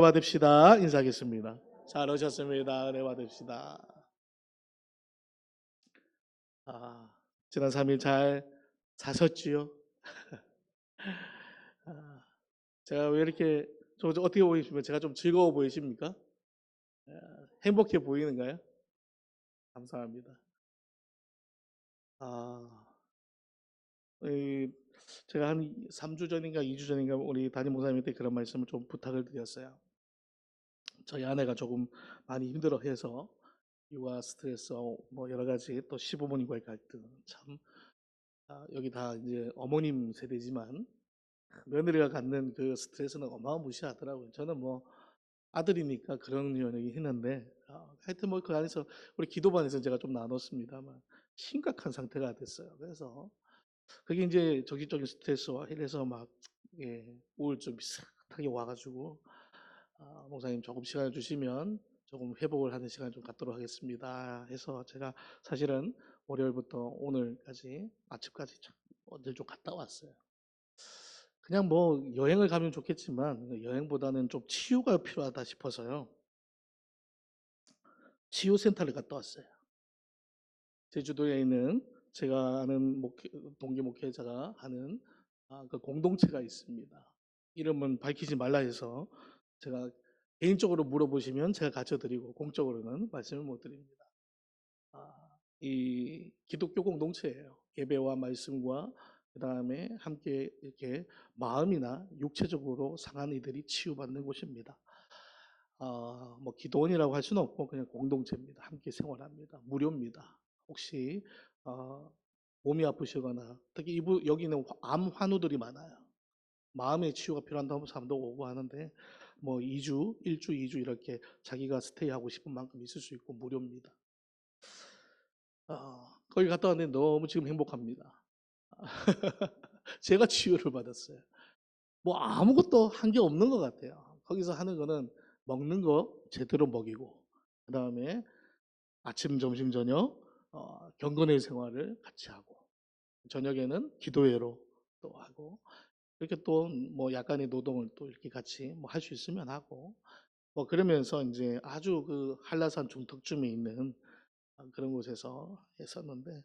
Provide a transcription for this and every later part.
받읍시다. 인사하겠습니다. 잘 오셨습니다. 은혜 받읍시다. 아, 지난 3일 잘 자셨지요? 아, 제가 왜 이렇게 어떻게 보이십니까? 제가 좀 즐거워 보이십니까? 아, 행복해 보이는가요? 감사합니다. 아, 이, 제가 한 3주 전인가 2주 전인가 우리 담임 목사님한테 그런 말씀을 좀 부탁을 드렸어요. 저희 아내가 조금 많이 힘들어해서 육아 스트레스 뭐 여러 가지 또 시부모님과의 갈등 참 여기 다 이제 어머님 세대지만 며느리가 갖는 그 스트레스는 어마무시하더라고요. 저는 뭐 아들이니까 그런 연역이 했는데 하여튼 뭐 그 안에서 우리 기도반에서 제가 좀 나눴습니다만 심각한 상태가 됐어요. 그래서 그게 이제 정신적인 스트레스와 이래서 막 우울증 비슷하게 와가지고 목사님 조금 시간을 주시면 조금 회복을 하는 시간 좀 갖도록 하겠습니다. 해서 제가 사실은 월요일부터 오늘까지 아침까지 어딜 좀 갔다 왔어요. 그냥 뭐 여행을 가면 좋겠지만 여행보다는 좀 치유가 필요하다 싶어서요. 치유센터를 갔다 왔어요. 제주도에 있는 제가 아는 동기 목회자가 하는 그 공동체가 있습니다. 이름은 밝히지 말라 해서 제가 개인적으로 물어보시면 제가 가르쳐드리고 공적으로는 말씀을 못 드립니다. 이 기독교 공동체예요. 예배와 말씀과 그 다음에 함께 이렇게 마음이나 육체적으로 상한 이들이 치유받는 곳입니다. 뭐 기도원이라고 할 수는 없고 그냥 공동체입니다. 함께 생활합니다. 무료입니다. 혹시 몸이 아프시거나 특히 여기는 암 환우들이 많아요. 마음의 치유가 필요한 사람도 오고 하는데 뭐 2주, 1주, 2주 이렇게 자기가 스테이하고 싶은 만큼 있을 수 있고 무료입니다. 거기 갔다 왔는데 너무 지금 행복합니다. 제가 치유를 받았어요. 뭐 아무것도 한 게 없는 것 같아요. 거기서 하는 거는 먹는 거 제대로 먹이고 그 다음에 아침, 점심, 저녁 경건의 생활을 같이 하고 저녁에는 기도회로 또 하고 이렇게 또 뭐 약간의 노동을 또 이렇게 같이 뭐 할 수 있으면 하고 뭐 그러면서 이제 아주 그 한라산 중턱쯤에 있는 그런 곳에서 했었는데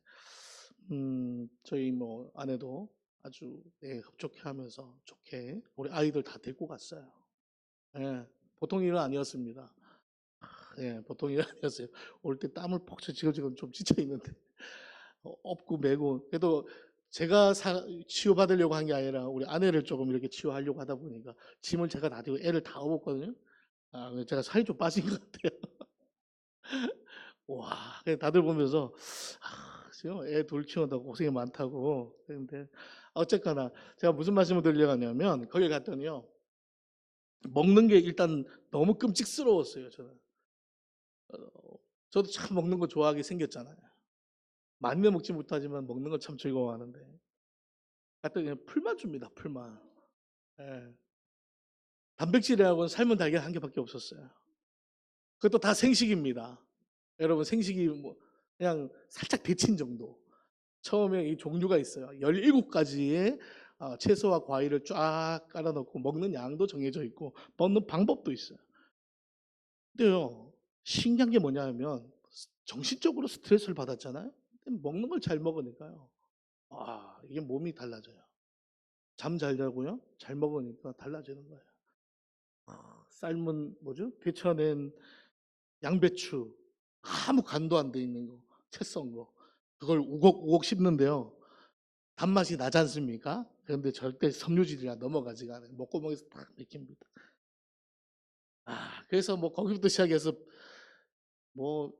저희 뭐 아내도 아주 흡족해하면서 좋게 우리 아이들 다 데리고 갔어요. 예, 보통 일은 아니었습니다. 예, 보통 일은 아니었어요. 올 때 땀을 폭쳐 지금 좀 지쳐 있는데 업고 매고 그래도 제가 치유받으려고 한 게 아니라 우리 아내를 조금 이렇게 치유하려고 하다 보니까 짐을 제가 다 들고 애를 다 업었거든요. 제가 살이 좀 빠진 것 같아요. 와, 다들 보면서 지금 애 둘 키운다고 고생이 많다고. 그런데 어쨌거나 제가 무슨 말씀을 드리려고 하냐면 거기 갔더니요. 먹는 게 일단 너무 끔찍스러웠어요, 저는. 저도 참 먹는 거 좋아하게 생겼잖아요. 많이는 먹지 못하지만 먹는 걸 참 즐거워하는데. 갔더니 그냥 풀만 줍니다, 풀만. 예. 단백질하고는 삶은 달걀 한 개밖에 없었어요. 그것도 다 생식입니다. 여러분 생식이 뭐 그냥 살짝 데친 정도. 처음에 이 종류가 있어요. 17가지의 채소와 과일을 쫙 깔아 넣고 먹는 양도 정해져 있고 먹는 방법도 있어요. 근데요. 신기한 게 뭐냐면 정신적으로 스트레스를 받았잖아요. 먹는 걸 잘 먹으니까요. 이게 몸이 달라져요. 잠 잘 자고요. 잘 먹으니까 달라지는 거예요. 삶은 뭐죠? 데쳐낸 양배추 아무 간도 안 돼 있는 거, 채 썬 거. 그걸 우걱우걱 씹는데요. 단맛이 나지 않습니까? 그런데 절대 섬유질이라 넘어가지가 않아요. 목구멍에서 딱 맥힙니다. 그래서 뭐 거기부터 시작해서 뭐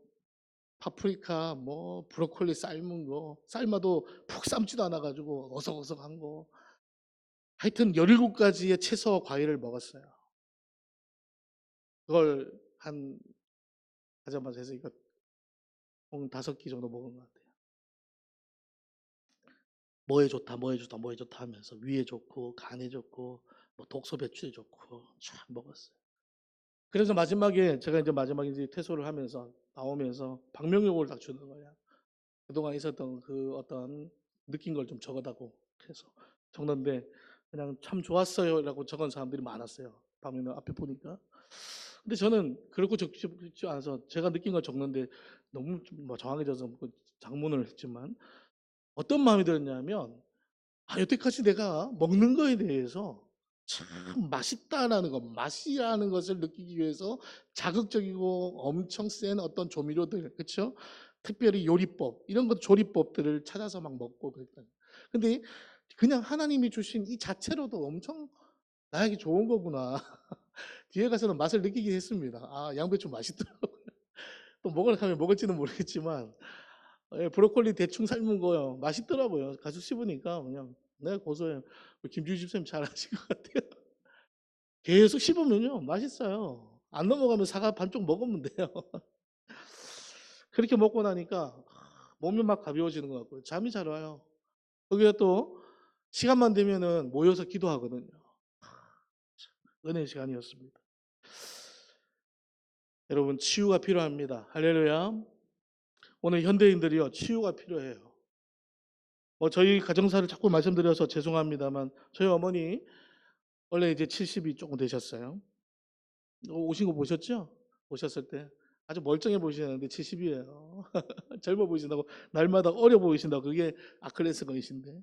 파프리카, 뭐 브로콜리 삶은 거, 삶아도 푹 삶지도 않아가지고 어석어석한 거. 하여튼 17가지의 채소와 과일을 먹었어요. 그걸 한 가자마자 해서 이거 총 5끼 정도 먹은 것 같아요. 뭐에 좋다, 뭐에 좋다, 뭐에 좋다 하면서 위에 좋고 간에 좋고 뭐 독소 배출에 좋고 쫙 먹었어요. 그래서 마지막에 제가 이제 마지막에 이제 퇴소를 하면서 나오면서 방명록을 딱 주는 거예요. 그동안 있었던 그 어떤 느낀 걸 좀 적어다고 해서 적는데 그냥 참 좋았어요라고 적은 사람들이 많았어요. 방명록 앞에 보니까 근데 저는 그렇고 적지 않아서 제가 느낀 걸 적는데 너무 좀뭐 정확해져서 뭐 장문을 했지만 어떤 마음이 들었냐면 여태까지 내가 먹는 거에 대해서 참 맛있다라는 것, 맛이라는 것을 느끼기 위해서 자극적이고 엄청 센 어떤 조미료들, 그렇죠? 특별히 요리법 이런 것 조리법들을 찾아서 막 먹고 그랬다. 근데 그냥 하나님이 주신 이 자체로도 엄청 나에게 좋은 거구나. 뒤에 가서는 맛을 느끼게 했습니다. 양배추 맛있더라고요. 또 먹으러 가면 먹을지는 모르겠지만 브로콜리 대충 삶은 거요. 맛있더라고요. 가서 씹으니까 그냥 고소해요. 김주희 집사님 잘하신 것 같아요. 계속 씹으면요 맛있어요. 안 넘어가면 사과 반쪽 먹으면 돼요. 그렇게 먹고 나니까 몸이 막 가벼워지는 것 같고요. 잠이 잘 와요. 거기에 또 시간만 되면은 모여서 기도하거든요. 은혜의 시간이었습니다. 여러분 치유가 필요합니다. 할렐루야. 오늘 현대인들이요 치유가 필요해요. 저희 가정사를 자꾸 말씀드려서 죄송합니다만 저희 어머니 원래 이제 70이 조금 되셨어요. 오신 거 보셨죠? 오셨을 때 아주 멀쩡해 보이시는데 70이에요. 젊어 보이신다고 날마다 어려 보이신다고 그게 아킬레스건이신데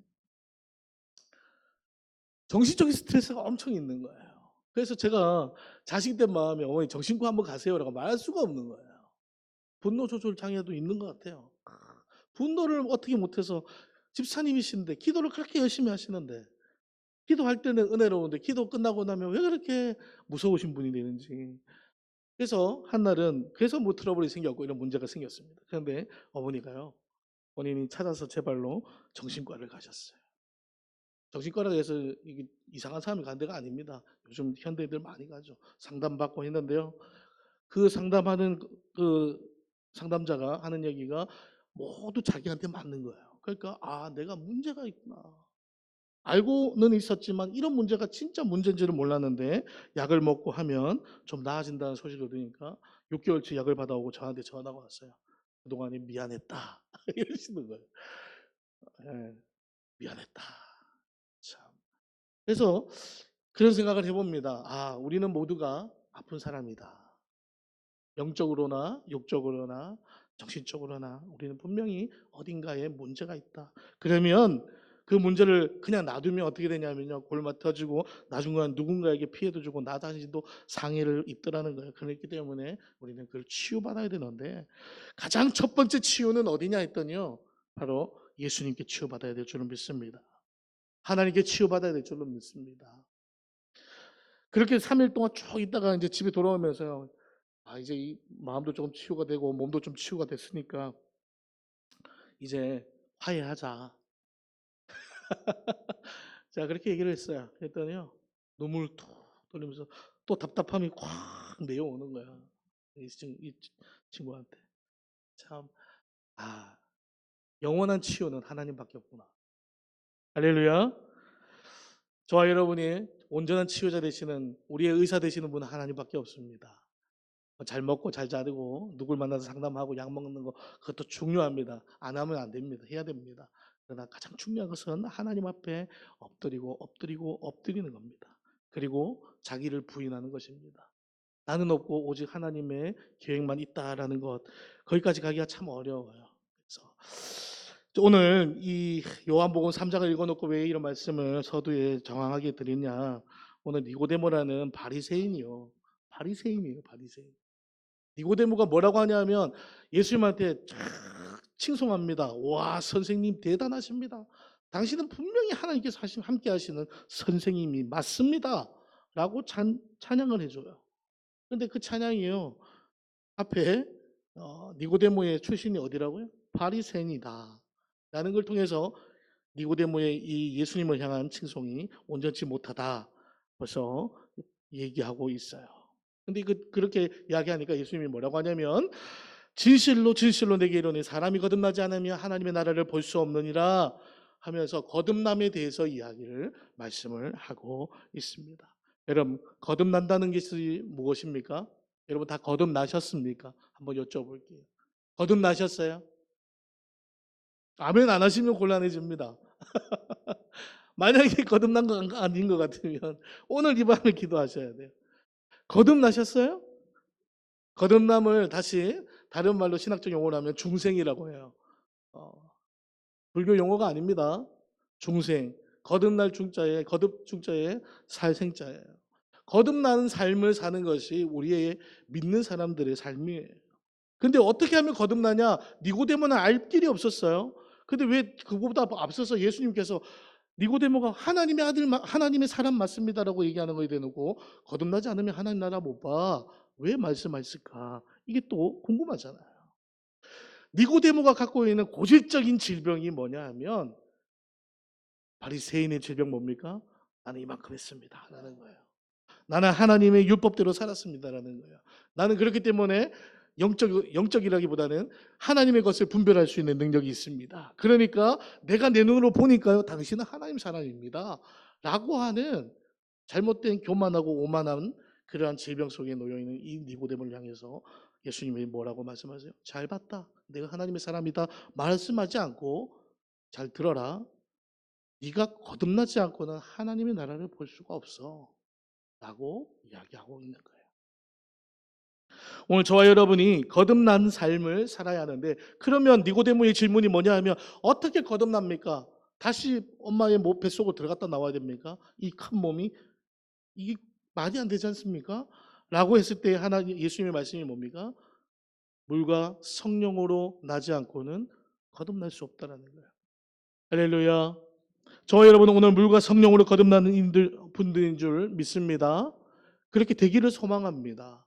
정신적인 스트레스가 엄청 있는 거예요. 그래서 제가 자식된 마음에 어머니 정신과 한번 가세요라고 말할 수가 없는 거예요. 분노 조절 장애도 있는 것 같아요. 분노를 어떻게 못해서 집사님이신데 기도를 그렇게 열심히 하시는데 기도할 때는 은혜로운데 기도 끝나고 나면 왜 그렇게 무서우신 분이 되는지. 그래서 한날은 그래서 뭐 트러블이 생겼고 이런 문제가 생겼습니다. 그런데 어머니가요 본인이 찾아서 제 발로 정신과를 가셨어요. 정신과라고 해서 이게 이상한 사람이 간 데가 아닙니다. 요즘 현대인들 많이 가죠. 상담받고 했는데요. 그 상담하는 그 상담자가 하는 얘기가 모두 자기한테 맞는 거예요. 그러니까 내가 문제가 있구나. 알고는 있었지만 이런 문제가 진짜 문제인지를 몰랐는데 약을 먹고 하면 좀 나아진다는 소식을 들으니까 6개월치 약을 받아오고 저한테 전화가 왔어요. 그동안에 미안했다. 이러시는 거예요. 예, 미안했다. 참. 그래서 그런 생각을 해봅니다. 우리는 모두가 아픈 사람이다. 영적으로나 육적으로나 정신적으로나 우리는 분명히 어딘가에 문제가 있다. 그러면 그 문제를 그냥 놔두면 어떻게 되냐면요. 골마 터지고 나중에 누군가에게 피해도 주고 나 자신도 상해를 입더라는 거예요. 그렇기 때문에 우리는 그걸 치유받아야 되는데 가장 첫 번째 치유는 어디냐 했더니요. 바로 예수님께 치유받아야 될 줄은 믿습니다. 하나님께 치유받아야 될 줄로 믿습니다. 그렇게 3일 동안 쭉 있다가 이제 집에 돌아오면서요. 이제 이 마음도 조금 치유가 되고 몸도 좀 치유가 됐으니까 이제 화해하자. 자, 그렇게 얘기를 했어요. 그랬더니요. 눈물을 툭 흘리면서 또 답답함이 꽉 내려오는 거야. 이 친구한테. 참, 영원한 치유는 하나님밖에 없구나. 할렐루야. 저와 여러분이 온전한 치유자 되시는 우리의 의사 되시는 분은 하나님밖에 없습니다. 잘 먹고 잘 자고 누굴 만나서 상담하고 약 먹는 거 그것도 중요합니다. 안 하면 안 됩니다. 해야 됩니다. 그러나 가장 중요한 것은 하나님 앞에 엎드리는 겁니다. 그리고 자기를 부인하는 것입니다. 나는 없고 오직 하나님의 계획만 있다라는 것 거기까지 가기가 참 어려워요. 그래서 오늘 이 요한복음 3장을 읽어놓고 왜 이런 말씀을 서두에 정황하게 드리냐. 오늘 니고데모라는 바리새인이요. 바리새인이에요. 바리새인. 니고데모가 뭐라고 하냐면 예수님한테 쫙 칭송합니다. 와, 선생님 대단하십니다. 당신은 분명히 하나님께서 함께 하시는 선생님이 맞습니다. 라고 찬양을 해줘요. 근데 그 찬양이요. 앞에 니고데모의 출신이 어디라고요? 바리새인이다. 라는 걸 통해서 니고데모의 이 예수님을 향한 칭송이 온전치 못하다. 벌써 얘기하고 있어요. 근데 그렇게 이야기하니까 예수님이 뭐라고 하냐면 진실로 진실로 내게 이르노니 사람이 거듭나지 않으면 하나님의 나라를 볼 수 없느니라 하면서 거듭남에 대해서 말씀을 하고 있습니다. 여러분 거듭난다는 것이 무엇입니까? 여러분 다 거듭나셨습니까? 한번 여쭤볼게요. 거듭나셨어요? 아멘 안 하시면 곤란해집니다. 만약에 거듭난 거 아닌 것 같으면 오늘 이 밤에 기도하셔야 돼요. 거듭나셨어요? 거듭남을 다시 다른 말로 신학적 용어로 하면 중생이라고 해요. 어, 불교 용어가 아닙니다. 중생. 거듭날 중자에 거듭 중자에 살 생자예요. 거듭나는 삶을 사는 것이 우리의 믿는 사람들의 삶이에요. 근데 어떻게 하면 거듭나냐? 니고데모는 알 길이 없었어요. 근데 왜 그거보다 앞서서 예수님께서 니고데모가 하나님의 아들, 하나님의 사람 맞습니다라고 얘기하는 거에 대놓고 거듭나지 않으면 하나님 나라 못 봐. 왜 말씀하셨을까? 이게 또 궁금하잖아요. 니고데모가 갖고 있는 고질적인 질병이 뭐냐 하면 바리새인의 질병 뭡니까? 나는 이만큼 했습니다. 라는 거예요. 나는 하나님의 율법대로 살았습니다라는 거예요. 나는 그렇기 때문에 영적이라기보다는 하나님의 것을 분별할 수 있는 능력이 있습니다. 그러니까 내가 내 눈으로 보니까요, 당신은 하나님 사람입니다. 라고 하는 잘못된 교만하고 오만한 그러한 질병 속에 놓여 있는 이 니고데모를 향해서 예수님이 뭐라고 말씀하세요? 잘 봤다. 내가 하나님의 사람이다. 말씀하지 않고 잘 들어라. 네가 거듭나지 않고는 하나님의 나라를 볼 수가 없어. 라고 이야기하고 있는 거예요. 오늘 저와 여러분이 거듭난 삶을 살아야 하는데, 그러면 니고데모의 질문이 뭐냐 하면 어떻게 거듭납니까? 다시 엄마의 뱃속으로 들어갔다 나와야 됩니까? 이 큰 몸이 이게 말이 안 되지 않습니까? 라고 했을 때 하나님 예수님의 말씀이 뭡니까? 물과 성령으로 나지 않고는 거듭날 수 없다라는 거예요. 할렐루야. 저와 여러분은 오늘 물과 성령으로 거듭나는 분들인 줄 믿습니다. 그렇게 되기를 소망합니다.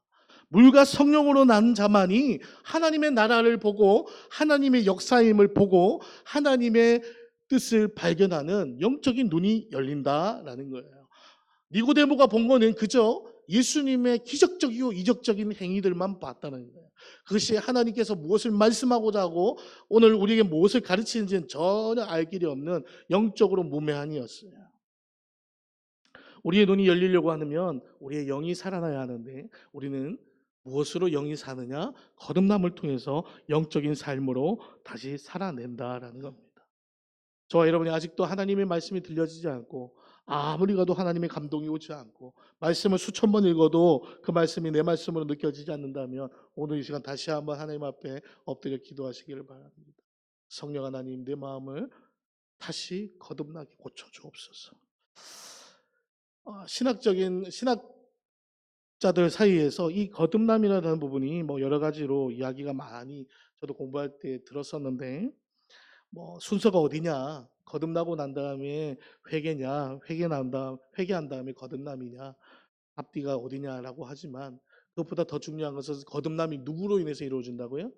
물과 성령으로 난 자만이 하나님의 나라를 보고 하나님의 역사임을 보고 하나님의 뜻을 발견하는 영적인 눈이 열린다라는 거예요. 니고데모가 본 거는 그저 예수님의 기적적이고 이적적인 행위들만 봤다는 거예요. 그것이 하나님께서 무엇을 말씀하고자 하고 오늘 우리에게 무엇을 가르치는지는 전혀 알 길이 없는 영적으로 무매한이었어요. 우리의 눈이 열리려고 하면 우리의 영이 살아나야 하는데 우리는 무엇으로 영이 사느냐? 거듭남을 통해서 영적인 삶으로 다시 살아낸다라는 겁니다. 저와 여러분이 아직도 하나님의 말씀이 들려지지 않고 아무리 가도 하나님의 감동이 오지 않고 말씀을 수천 번 읽어도 그 말씀이 내 말씀으로 느껴지지 않는다면 오늘 이 시간 다시 한번 하나님 앞에 엎드려 기도하시기를 바랍니다. 성령 하나님, 내 마음을 다시 거듭나게 고쳐주옵소서. 신학자들 사이에서 이 거듭남이라는 부분이 뭐 여러 가지로 이야기가 많이 저도 공부할 때 들었었는데, 뭐 순서가 어디냐, 거듭나고 난 다음에 회개냐, 회개한 다음에 거듭남이냐, 앞뒤가 어디냐라고 하지만 그것보다 더 중요한 것은 거듭남이 누구로 인해서 이루어진다고요?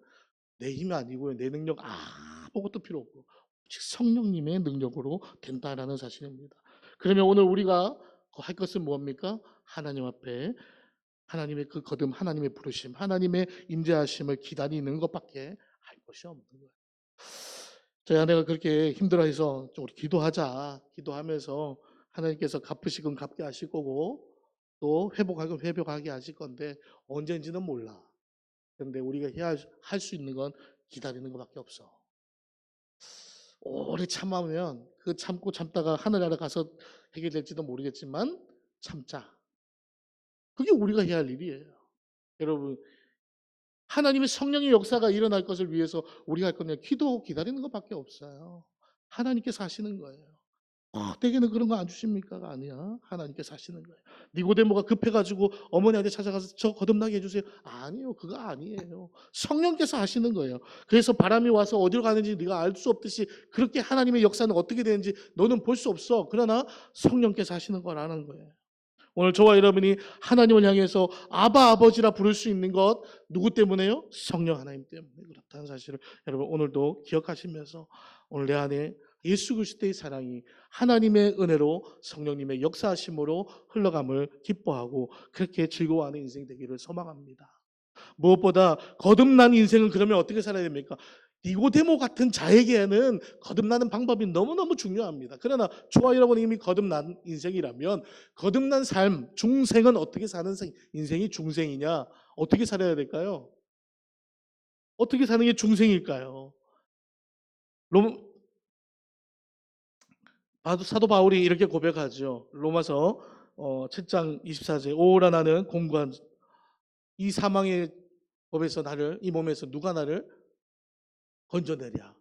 내 힘이 아니고요, 내 능력 아무것도 필요 없고 오직 성령님의 능력으로 된다라는 사실입니다. 그러면 오늘 우리가 할 것은 뭡니까? 하나님 앞에 하나님의 그 거듭, 하나님의 부르심, 하나님의 임재하심을 기다리는 것밖에 할 것이 없는 거예요. 저희 아내가 그렇게 힘들어해서 좀 우리 기도하자, 기도하면서 하나님께서 갚으시건 갚게 하실 거고 또 회복하건 회복하게 하실 건데 언제인지는 몰라. 그런데 우리가 해야 할 수 있는 건 기다리는 것밖에 없어. 오래 참으면 그 참고 참다가 하늘나라 가서 해결될지도 모르겠지만 참자. 그게 우리가 해야 할 일이에요. 여러분, 하나님의 성령의 역사가 일어날 것을 위해서 우리가 할 거냐? 기도하고 기다리는 것밖에 없어요. 하나님께서 하시는 거예요. 대개는 그런 거 안 주십니까가 아니야. 하나님께서 하시는 거예요. 니고데모가 급해가지고 어머니한테 찾아가서 저 거듭나게 해주세요. 아니요, 그거 아니에요. 성령께서 하시는 거예요. 그래서 바람이 와서 어디로 가는지 네가 알 수 없듯이 그렇게 하나님의 역사는 어떻게 되는지 너는 볼 수 없어. 그러나 성령께서 하시는 거라는 거예요. 오늘 저와 여러분이 하나님을 향해서 아바 아버지라 부를 수 있는 것 누구 때문에요? 성령 하나님 때문에 그렇다는 사실을 여러분 오늘도 기억하시면서 오늘 내 안에 예수 그리스도의 사랑이 하나님의 은혜로 성령님의 역사하심으로 흘러감을 기뻐하고 그렇게 즐거워하는 인생 되기를 소망합니다. 무엇보다 거듭난 인생은 그러면 어떻게 살아야 됩니까? 니고데모 같은 자에게는 거듭나는 방법이 너무너무 중요합니다. 그러나 저와 여러분이 이미 거듭난 인생이라면 거듭난 삶, 중생은 어떻게 사는 인생이 중생이냐? 어떻게 살아야 될까요? 어떻게 사는 게 중생일까요? 사도 바울이 이렇게 고백하죠. 로마서 7장 24절 오라 나는 공고한 이 사망의 법에서 나를 이 몸에서 누가 나를 건져내랴.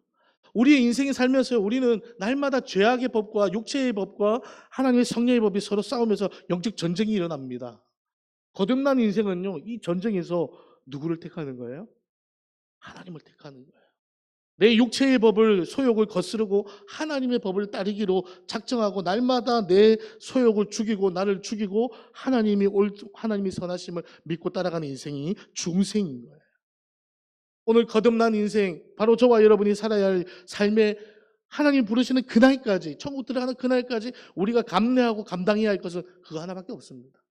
우리의 인생이 살면서 우리는 날마다 죄악의 법과 육체의 법과 하나님의 성령의 법이 서로 싸우면서 영적 전쟁이 일어납니다. 거듭난 인생은요, 이 전쟁에서 누구를 택하는 거예요? 하나님을 택하는 거예요. 내 육체의 법을 소욕을 거스르고 하나님의 법을 따르기로 작정하고 날마다 내 소욕을 죽이고 나를 죽이고 하나님이 선하심을 믿고 따라가는 인생이 중생인 거예요. 오늘 거듭난 인생, 바로 저와 여러분이 살아야 할 삶의 하나님 부르시는 그날까지, 천국 들어가는 그날까지 우리가 감내하고 감당해야 할 것은 그거 하나밖에 없습니다.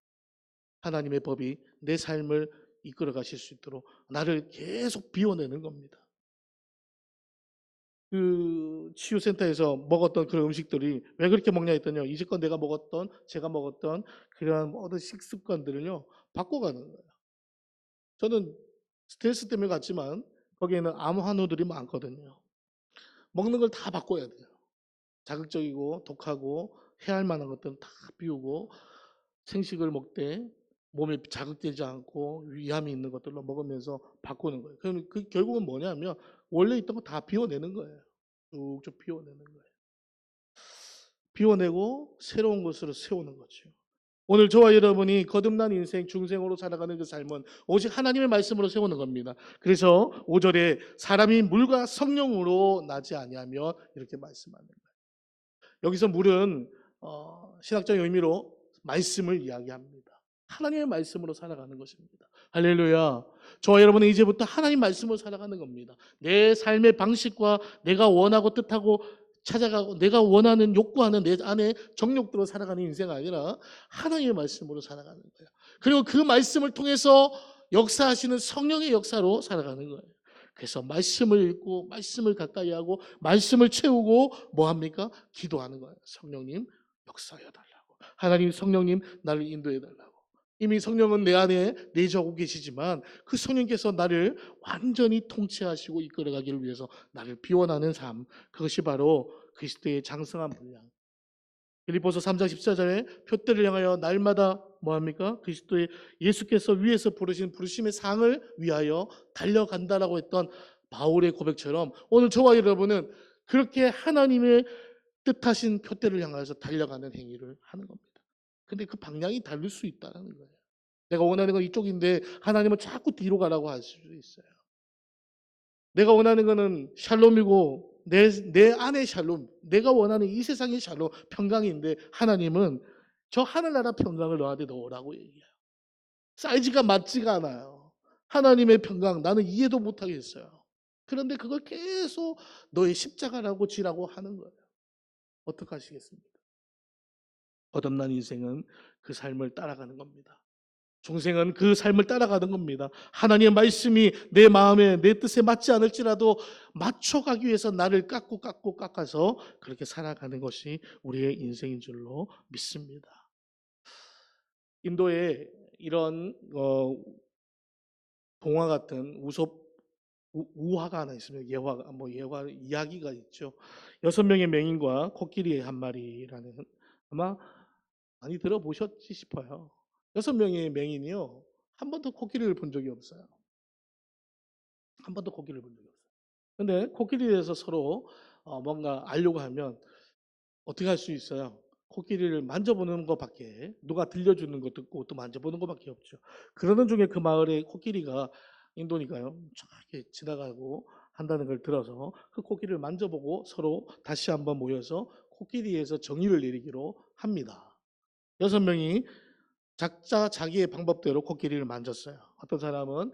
하나님의 법이 내 삶을 이끌어 가실 수 있도록 나를 계속 비워내는 겁니다. 그 치유센터에서 먹었던 그런 음식들이 왜 그렇게 먹냐 했더니요, 이제껏 제가 먹었던 그러한 모든 식습관들을요 바꿔가는 거예요. 저는 스트레스 때문에 갔지만 거기에는 암 환우들이 많거든요. 먹는 걸 다 바꿔야 돼요. 자극적이고 독하고 해할 만한 것들은 다 비우고 생식을 먹되 몸에 자극되지 않고 위암이 있는 것들로 먹으면서 바꾸는 거예요. 그럼 그 결국은 뭐냐면 원래 있던 거 다 비워내는 거예요. 쭉쭉 비워내는 거예요. 비워내고 새로운 것으로 세우는 거죠. 오늘 저와 여러분이 거듭난 인생, 중생으로 살아가는 그 삶은 오직 하나님의 말씀으로 세우는 겁니다. 그래서 5절에 사람이 물과 성령으로 나지 아니하며 이렇게 말씀하는 거예요. 여기서 물은 신학적인 의미로 말씀을 이야기합니다. 하나님의 말씀으로 살아가는 것입니다. 할렐루야. 저와 여러분은 이제부터 하나님 말씀으로 살아가는 겁니다. 내 삶의 방식과 내가 원하고 뜻하고 찾아가고 내가 원하는 욕구하는 내 안에 정욕대로 살아가는 인생이 아니라 하나님의 말씀으로 살아가는 거예요. 그리고 그 말씀을 통해서 역사하시는 성령의 역사로 살아가는 거예요. 그래서 말씀을 읽고 말씀을 가까이 하고 말씀을 채우고 뭐 합니까? 기도하는 거예요. 성령님 역사해 달라고. 하나님 성령님 나를 인도해 달라고. 이미 성령은 내 안에 내주하고 계시지만 그 성령께서 나를 완전히 통치하시고 이끌어가기를 위해서 나를 비워나는 삶, 그것이 바로 그리스도의 장성한 분량. 빌립보서 3장 14절에 표대를 향하여 날마다 뭐합니까? 그리스도의 예수께서 위에서 부르신 부르심의 상을 위하여 달려간다라고 했던 바울의 고백처럼 오늘 저와 여러분은 그렇게 하나님의 뜻하신 표대를 향해서 달려가는 행위를 하는 겁니다. 근데 그 방향이 다를 수 있다는 거예요. 내가 원하는 건 이쪽인데 하나님은 자꾸 뒤로 가라고 할 수도 있어요. 내가 원하는 거는 샬롬이고 내 안의 샬롬, 내가 원하는 이 세상의 샬롬, 평강인데 하나님은 저 하늘나라 평강을 너한테 넣으라고 얘기해요. 사이즈가 맞지가 않아요. 하나님의 평강 나는 이해도 못하겠어요. 그런데 그걸 계속 너의 십자가라고 지라고 하는 거예요. 어떻게 하시겠습니까? 거듭난 인생은 그 삶을 따라가는 겁니다. 중생은 그 삶을 따라가는 겁니다. 하나님의 말씀이 내 마음에 내 뜻에 맞지 않을지라도 맞춰가기 위해서 나를 깎아서 그렇게 살아가는 것이 우리의 인생인 줄로 믿습니다. 인도에 이런 동화 같은 우화가 하나 있습니다. 예화 이야기가 있죠. 6명의 맹인과 코끼리 한 마리라는, 아마 많이 들어보셨지 싶어요. 6명의 맹인이요, 한 번도 코끼리를 본 적이 없어요. 한 번도 코끼리를 본 적이 없어요. 근데 코끼리에 대해서 서로 뭔가 알려고 하면 어떻게 할 수 있어요? 코끼리를 만져보는 것밖에, 누가 들려주는 것도 없고 또 만져보는 것밖에 없죠. 그러는 중에 그 마을에 코끼리가, 인도니까요, 이렇게 지나가고 한다는 걸 들어서 그 코끼리를 만져보고 서로 다시 한번 모여서 코끼리에서 정의를 내리기로 합니다. 6명이 각자 자기의 방법대로 코끼리를 만졌어요. 어떤 사람은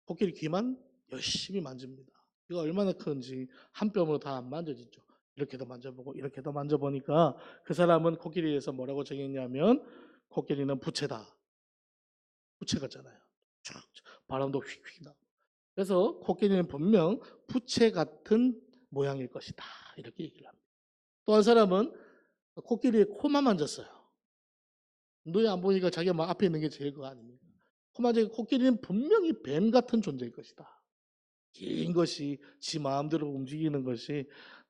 코끼리 귀만 열심히 만집니다. 이거 얼마나 큰지 한 뼘으로 다 안 만져지죠. 이렇게도 만져보고 이렇게도 만져보니까 그 사람은 코끼리에서 뭐라고 정했냐면 코끼리는 부채다. 부채 같잖아요. 쫙 바람도 휙휙 나고. 그래서 코끼리는 분명 부채 같은 모양일 것이다. 이렇게 얘기를 합니다. 또 한 사람은 코끼리의 코만 만졌어요. 눈이 안 보니까 자기가 막 앞에 있는 게 제일 그거 아닙니까? 코끼리는 분명히 뱀 같은 존재일 것이다. 긴 것이 지 마음대로 움직이는 것이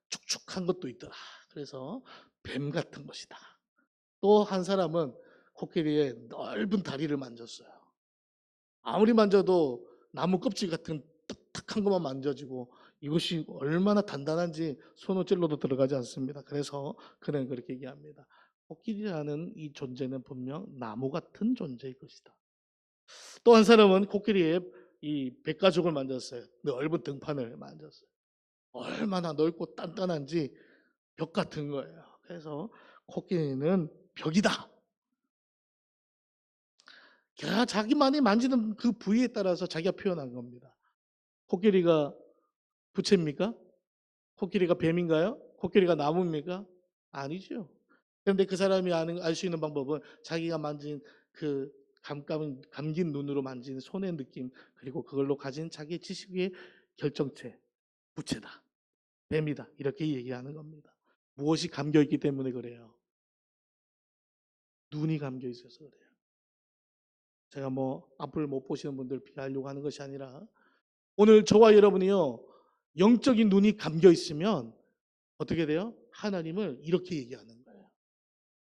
축축한 것도 있더라. 그래서 뱀 같은 것이다. 또 한 사람은 코끼리의 넓은 다리를 만졌어요. 아무리 만져도 나무 껍질 같은 딱딱한 것만 만져지고 이것이 얼마나 단단한지 손을 찔러도 들어가지 않습니다. 그래서 그는 그렇게 얘기합니다. 코끼리라는 이 존재는 분명 나무 같은 존재일 것이다. 또 한 사람은 코끼리의 이 백가죽을 만졌어요. 넓은 등판을 만졌어요. 얼마나 넓고 단단한지 벽 같은 거예요. 그래서 코끼리는 벽이다. 걔가 자기만이 만지는 그 부위에 따라서 자기가 표현한 겁니다. 코끼리가 부채입니까? 코끼리가 뱀인가요? 코끼리가 나무입니까? 아니죠. 그런데 그 사람이 알 수 있는 방법은 자기가 만진 그 감긴 눈으로 만진 손의 느낌, 그리고 그걸로 가진 자기의 지식의 결정체, 부채다, 뱀이다, 이렇게 얘기하는 겁니다. 무엇이 감겨 있기 때문에 그래요? 눈이 감겨 있어서 그래요. 제가 뭐 앞을 못 보시는 분들 비하하려고 하는 것이 아니라, 오늘 저와 여러분이요, 영적인 눈이 감겨 있으면 어떻게 돼요? 하나님을 이렇게 얘기하는 거예요.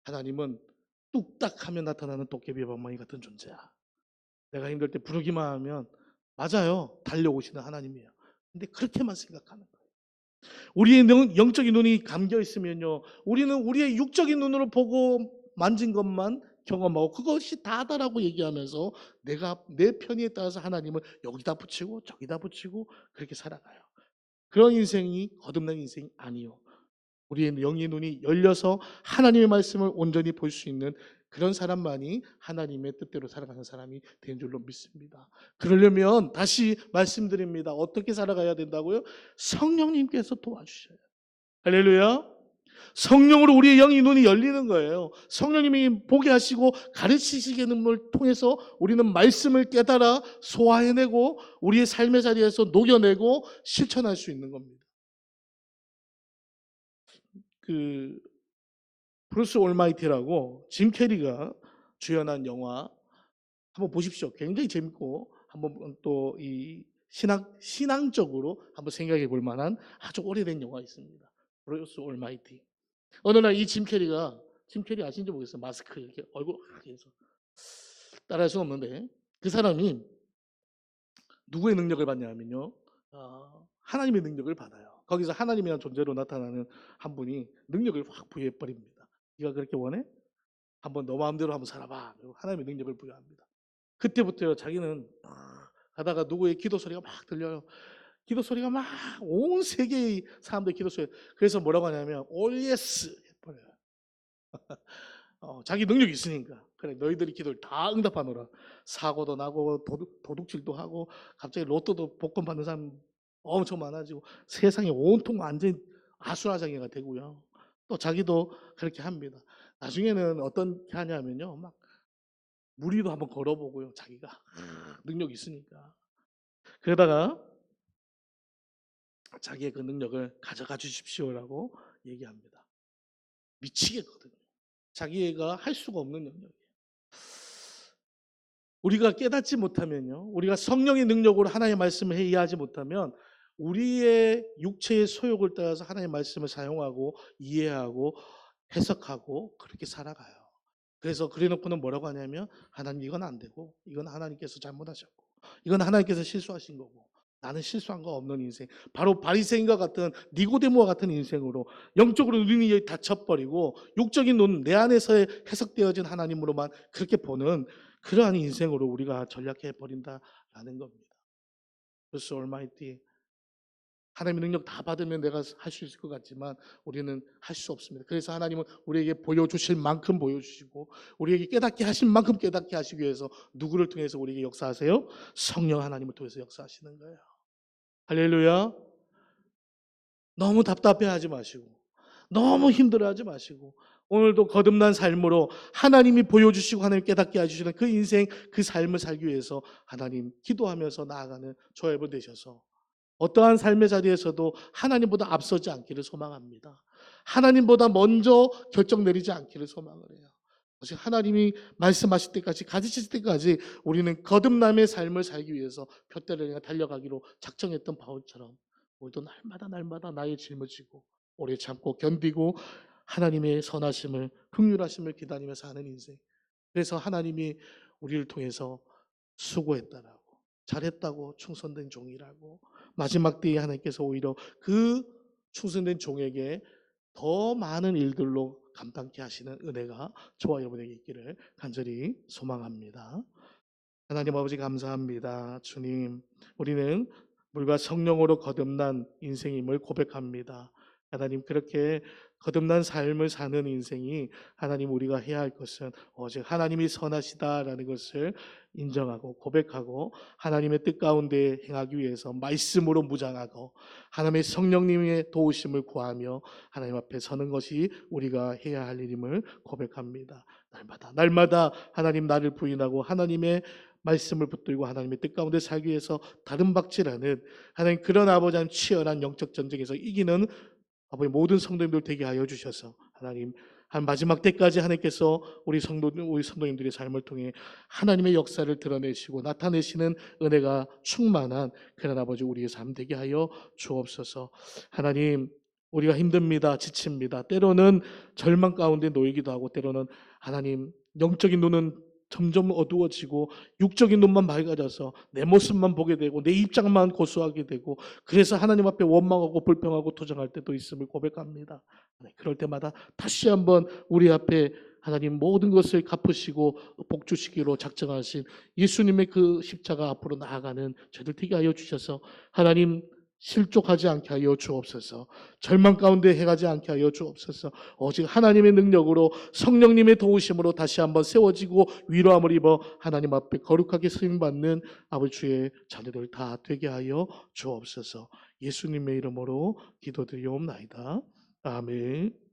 하나님은 뚝딱하면 나타나는 도깨비 방망이 같은 존재야. 내가 힘들 때 부르기만 하면 맞아요, 달려오시는 하나님이에요. 근데 그렇게만 생각하는 거예요. 우리의 영적인 눈이 감겨 있으면요, 우리는 우리의 육적인 눈으로 보고 만진 것만 경험하고 그것이 다다라고 얘기하면서 내가 내 편의에 따라서 하나님을 여기다 붙이고 저기다 붙이고 그렇게 살아가요. 그런 인생이 거듭난 인생이 아니요. 우리의 영의 눈이 열려서 하나님의 말씀을 온전히 볼 수 있는 그런 사람만이 하나님의 뜻대로 살아가는 사람이 된 줄로 믿습니다. 그러려면 다시 말씀드립니다. 어떻게 살아가야 된다고요? 성령님께서 도와주셔요. 할렐루야. 성령으로 우리의 영의 눈이 열리는 거예요. 성령님이 보게 하시고 가르치시는 걸 통해서 우리는 말씀을 깨달아 소화해내고 우리의 삶의 자리에서 녹여내고 실천할 수 있는 겁니다. 그 브루스 올마이티라고 짐 캐리가 주연한 영화 한번 보십시오. 굉장히 재밌고 한번 또 이 신앙적으로 한번 생각해 볼 만한 아주 오래된 영화 있습니다. 브루스 올마이티. 어느 날 이 짐 캐리 아시는지 모르겠어요. 마스크 이렇게 얼굴 해서 따라할 수는 없는데 그 사람이 누구의 능력을 받냐면요. 하나님의 능력을 받아요. 거기서 하나님이라는 존재로 나타나는 한 분이 능력을 확 부여해 버립니다. 네가 그렇게 원해? 한번 너 마음대로 한번 살아봐. 그리고 하나님의 능력을 부여합니다. 그때부터요, 자기는 가다가 누구의 기도 소리가 막 들려요. 기도 소리가 막 온 세계의 사람들의 기도 소리. 그래서 뭐라고 하냐면 올 예스 해버려요. 자기 능력이 있으니까. 그래, 너희들이 기도를 다 응답하노라. 사고도 나고 도둑질도 하고 갑자기 로또도 복권 받는 사람 엄청 많아지고 세상에 온통 완전 아수라장애가 되고요. 또 자기도 그렇게 합니다. 나중에는 어떤 하냐면요, 막 무리도 한번 걸어보고요. 자기가 능력이 있으니까. 그러다가 자기의 그 능력을 가져가 주십시오라고 얘기합니다. 미치겠거든요. 자기가 할 수가 없는 능력이에요. 우리가 깨닫지 못하면요, 우리가 성령의 능력으로 하나님의 말씀을 이해하지 못하면 우리의 육체의 소욕을 따라서 하나님의 말씀을 사용하고 이해하고 해석하고 그렇게 살아가요. 그래서 그래놓고는 뭐라고 하냐면 하나님 이건 안 되고 이건 하나님께서 잘못하셨고 이건 하나님께서 실수하신 거고 나는 실수한 거 없는 인생, 바로 바리새인과 같은 니고데모와 같은 인생으로 영적으로 눈이 닫혀버리고 육적인 눈, 내 안에서 해석되어진 하나님으로만 그렇게 보는 그러한 인생으로 우리가 전락해 버린다라는 겁니다. 그래서 얼마이티 하나님의 능력 다 받으면 내가 할 수 있을 것 같지만 우리는 할 수 없습니다. 그래서 하나님은 우리에게 보여주실 만큼 보여주시고 우리에게 깨닫게 하신 만큼 깨닫게 하시기 위해서 누구를 통해서 우리에게 역사하세요? 성령 하나님을 통해서 역사하시는 거예요. 할렐루야. 너무 답답해하지 마시고 너무 힘들어하지 마시고 오늘도 거듭난 삶으로 하나님이 보여주시고 하나님 깨닫게 해주시는 그 인생, 그 삶을 살기 위해서 하나님 기도하면서 나아가는 저와 여러분 되셔서 어떠한 삶의 자리에서도 하나님보다 앞서지 않기를 소망합니다. 하나님보다 먼저 결정 내리지 않기를 소망을 해요. 오직 하나님이 말씀하실 때까지, 가르치실 때까지 우리는 거듭남의 삶을 살기 위해서 둯대를 달려가기로 작정했던 바울처럼 오늘도 날마다 나의 짐을 지고 오래 참고 견디고 하나님의 선하심을, 긍휼하심을 기다리며 사는 인생, 그래서 하나님이 우리를 통해서 수고했다라고, 잘했다고, 충성된 종이라고, 마지막 때에 하나님께서 오히려 그 충성된 종에게 더 많은 일들로 감당케 하시는 은혜가 저와 여러분에게 있기를 간절히 소망합니다. 하나님 아버지 감사합니다. 주님, 우리는 물과 성령으로 거듭난 인생임을 고백합니다. 하나님, 그렇게 거듭난 삶을 사는 인생이 하나님 우리가 해야 할 것은 오직 하나님이 선하시다라는 것을 인정하고 고백하고 하나님의 뜻 가운데 행하기 위해서 말씀으로 무장하고 하나님의 성령님의 도우심을 구하며 하나님 앞에 서는 것이 우리가 해야 할 일임을 고백합니다. 날마다 하나님 나를 부인하고 하나님의 말씀을 붙들고 하나님의 뜻 가운데 살기 위해서 다른 박질하는 하나님, 그런 아버지 하나님 치열한 영적 전쟁에서 이기는 아버지 모든 성도님들 되게 하여 주셔서 하나님, 한 마지막 때까지 하나님께서 우리 성도님들의 삶을 통해 하나님의 역사를 드러내시고 나타내시는 은혜가 충만한 그런 아버지 우리의 삶 되게 하여 주옵소서. 하나님, 우리가 힘듭니다. 지칩니다. 때로는 절망 가운데 놓이기도 하고, 때로는 하나님 영적인 눈은 점점 어두워지고 육적인 눈만 맑아져서 내 모습만 보게 되고 내 입장만 고수하게 되고, 그래서 하나님 앞에 원망하고 불평하고 투정할 때도 있음을 고백합니다. 그럴 때마다 다시 한번 우리 앞에 하나님 모든 것을 갚으시고 복 주시기로 작정하신 예수님의 그 십자가 앞으로 나아가는 저희들 되게 하여 주셔서 하나님, 실족하지 않게 하여 주옵소서. 절망 가운데 해가지 않게 하여 주옵소서. 오직 하나님의 능력으로 성령님의 도우심으로 다시 한번 세워지고 위로함을 입어 하나님 앞에 거룩하게 쓰임받는 아버지 주의 자녀들 다 되게 하여 주옵소서. 예수님의 이름으로 기도드리옵나이다. 아멘.